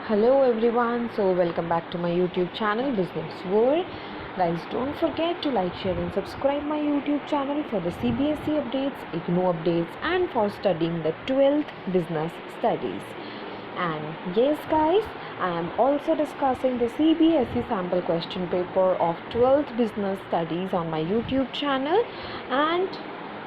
Hello everyone, so welcome back to my YouTube channel Business World. Guys, don't forget to like, share and subscribe my YouTube channel for the CBSE updates, IGNOU updates and for studying the 12th business studies. And yes guys, I am also discussing the CBSE sample question paper of 12th business studies on my YouTube channel, and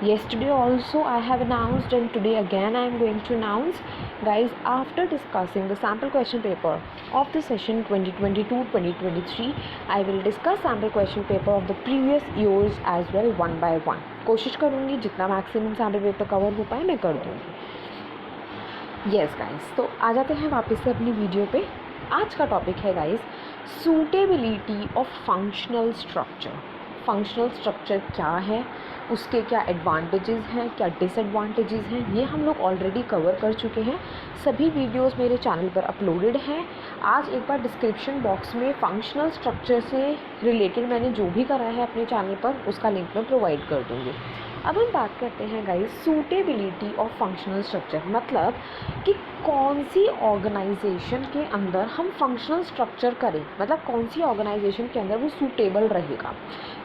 yesterday also I have announced and today again I am going to announce. Guys, after discussing the sample question paper of the session 2022-2023, I will discuss sample question paper of the previous years as well one by one. कोशिश करूँगी जितना maximum sample paper cover हो पाए मैं कर दूँगी। Yes guys, तो आ जाते हैं वापस से अपनी वीडियो पे। आज का टॉपिक है guys suitability of functional structure. Functional structure क्या है, उसके क्या एडवांटेजेस हैं, क्या डिसएडवांटेजेस हैं, ये हम लोग ऑलरेडी कवर कर चुके हैं। सभी वीडियोस मेरे चैनल पर अपलोडेड हैं। आज एक बार डिस्क्रिप्शन बॉक्स में फंक्शनल स्ट्रक्चर से रिलेटेड मैंने जो भी करा है अपने चैनल पर उसका लिंक मैं प्रोवाइड कर दूँगी। अब हम बात करते हैं guys suitability of functional structure, मतलब कि कौन सी ऑर्गेनाइजेशन के अंदर हम फंक्शनल स्ट्रक्चर करें, मतलब कौन सी ऑर्गेनाइजेशन के अंदर वो सूटेबल रहेगा।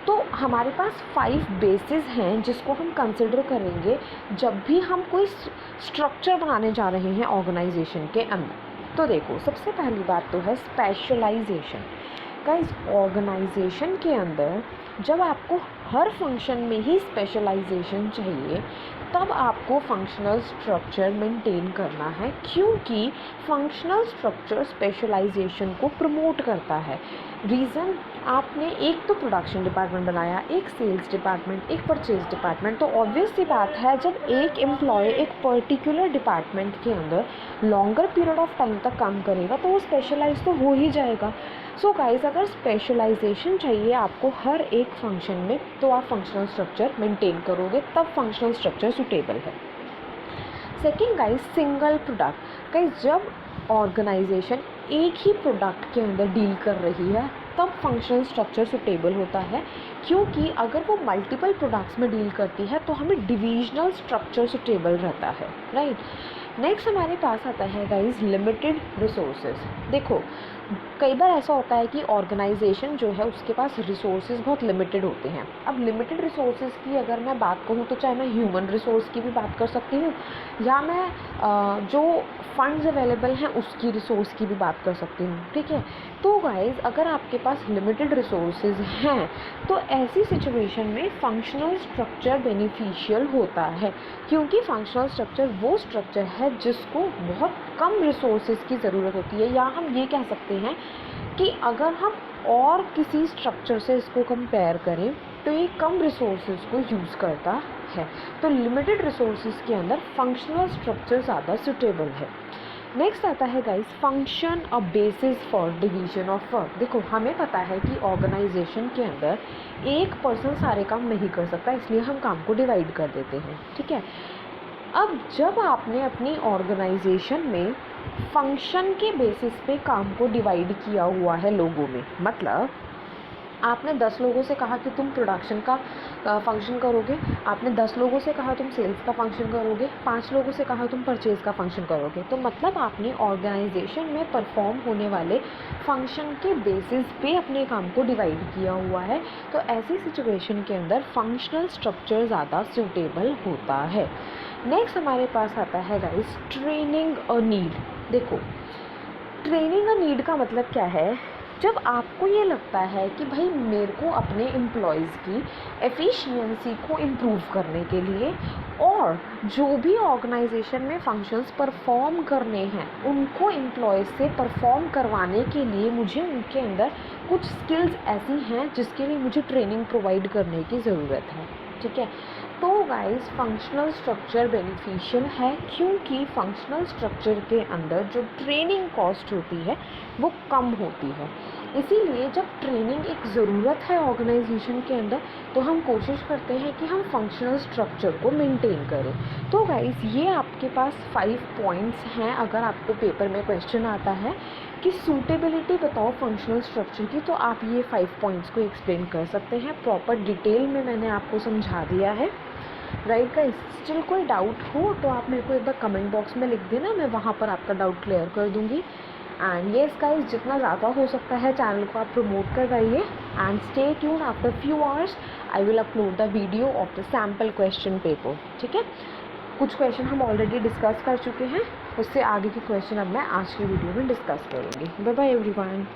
तो हमारे पास 5 बेसिस हैं जिसको हम कंसिडर करेंगे जब भी हम कोई स्ट्रक्चर बनाने जा रहे हैं ऑर्गेनाइजेशन के अंदर। तो देखो, सबसे पहली बात तो है स्पेशलाइजेशन। गाइस, ऑर्गेनाइजेशन के अंदर जब आपको हर फंक्शन में ही स्पेशलाइजेशन चाहिए तब आपको फंक्शनल स्ट्रक्चर मेंटेन करना है, क्योंकि फंक्शनल स्ट्रक्चर स्पेशलाइजेशन को प्रमोट करता है। रीज़न, आपने एक तो प्रोडक्शन डिपार्टमेंट बनाया, एक सेल्स डिपार्टमेंट, एक परचेज डिपार्टमेंट, तो ऑब्वियस सी बात है जब एक एम्प्लॉय एक पर्टिकुलर डिपार्टमेंट के अंदर लॉन्गर पीरियड ऑफ टाइम तक काम करेगा तो वो स्पेशलाइज तो हो ही जाएगा। सो गाइस, अगर स्पेशलाइजेशन चाहिए आपको हर एक फंक्शन में तो आप फंक्शनल स्ट्रक्चर मेंटेन करोगे, तब फंक्शनल स्ट्रक्चर सूटेबल है। Second guys, single product. Guys, जब ऑर्गेनाइजेशन एक ही प्रोडक्ट के अंदर डील कर रही है तब फंक्शनल स्ट्रक्चर सूटेबल होता है, क्योंकि अगर वो मल्टीपल प्रोडक्ट्स में डील करती है तो हमें डिविजनल स्ट्रक्चर सूटेबल रहता है, राइट। नेक्स्ट हमारे पास आता है गाइस लिमिटेड रिसोर्सेज। देखो, कई बार ऐसा होता है कि ऑर्गेनाइजेशन जो है उसके पास रिसोर्सेज बहुत लिमिटेड होते हैं। अब लिमिटेड रिसोर्सेज की अगर मैं बात करूँ तो चाहे मैं ह्यूमन रिसोर्स की भी बात कर सकती हूँ या मैं जो फंड्स अवेलेबल हैं उसकी रिसोर्स की भी बात कर सकती हूँ, ठीक है। तो गाइज, अगर आपके पास लिमिटेड रिसोर्सेज हैं तो ऐसी सिचुएशन में फंक्शनल स्ट्रक्चर बेनिफिशियल होता है, क्योंकि फंक्शनल स्ट्रक्चर वो स्ट्रक्चर है जिसको बहुत कम रिसोर्सेज की ज़रूरत होती है, या हम ये कह सकते हैं कि अगर हम और किसी स्ट्रक्चर से इसको कंपेयर करें तो ये कम रिसोर्सेज को यूज़ करता है। तो लिमिटेड रिसोर्सेज के अंदर फंक्शनल स्ट्रक्चर ज़्यादा सूटेबल है। नेक्स्ट आता है guys function a basis for division of work. देखो, हमें पता है कि ऑर्गेनाइजेशन के अंदर एक पर्सन सारे काम नहीं कर सकता, इसलिए हम काम को डिवाइड कर देते हैं, ठीक है। अब जब आपने अपनी ऑर्गेनाइजेशन में फंक्शन के बेसिस पे काम को डिवाइड किया हुआ है लोगों में, मतलब आपने 10 लोगों से कहा कि तुम प्रोडक्शन का फंक्शन करोगे, आपने 10 लोगों से कहा तुम सेल्स का फंक्शन करोगे, 5 लोगों से कहा तुम परचेज़ का फंक्शन करोगे, तो मतलब आपने ऑर्गेनाइजेशन में परफॉर्म होने वाले फंक्शन के बेसिस पे अपने काम को डिवाइड किया हुआ है। तो ऐसी सिचुएशन के अंदर फंक्शनल स्ट्रक्चर ज़्यादा सूटेबल होता है। नेक्स्ट हमारे पास आता है गाइस ट्रेनिंग अ नीड। देखो, ट्रेनिंग अ नीड का मतलब क्या है, जब आपको ये लगता है कि भाई मेरे को अपने एम्प्लॉयज़ की एफिशिएंसी को इम्प्रूव करने के लिए और जो भी ऑर्गेनाइजेशन में फंक्शंस परफॉर्म करने हैं उनको एम्प्लॉयज़ से परफॉर्म करवाने के लिए मुझे उनके अंदर कुछ स्किल्स ऐसी हैं जिसके लिए मुझे ट्रेनिंग प्रोवाइड करने की ज़रूरत है, ठीक है। तो गाइस, फंक्शनल स्ट्रक्चर बेनिफिशियल है क्योंकि फंक्शनल स्ट्रक्चर के अंदर जो ट्रेनिंग कॉस्ट होती है वो कम होती है। इसीलिए जब ट्रेनिंग एक ज़रूरत है ऑर्गेनाइजेशन के अंदर तो हम कोशिश करते हैं कि हम फंक्शनल स्ट्रक्चर को मेंटेन करें। तो गाइस, ये आपके पास 5 पॉइंट्स हैं। अगर आपको पेपर में क्वेश्चन आता है कि सूटेबिलिटी बताओ फंक्शनल स्ट्रक्चर की, तो आप ये 5 पॉइंट्स को एक्सप्लेन कर सकते हैं। प्रॉपर डिटेल में मैंने आपको समझा दिया है, राइट गाइस। स्टिल कोई डाउट हो तो आप मेरे को एक बार कमेंट बॉक्स में लिख देना, मैं वहाँ पर आपका डाउट क्लियर कर दूँगी। एंड येस गाइस, जितना ज़्यादा हो सकता है चैनल को आप प्रमोट करवाइए and stay tune. After few hours I will upload the video of the sample question paper. ठीक है, कुछ क्वेश्चन हम ऑलरेडी डिस्कस कर चुके हैं, उससे आगे के क्वेश्चन अब मैं आज की वीडियो में डिस्कस करूँगी। Bye bye everyone.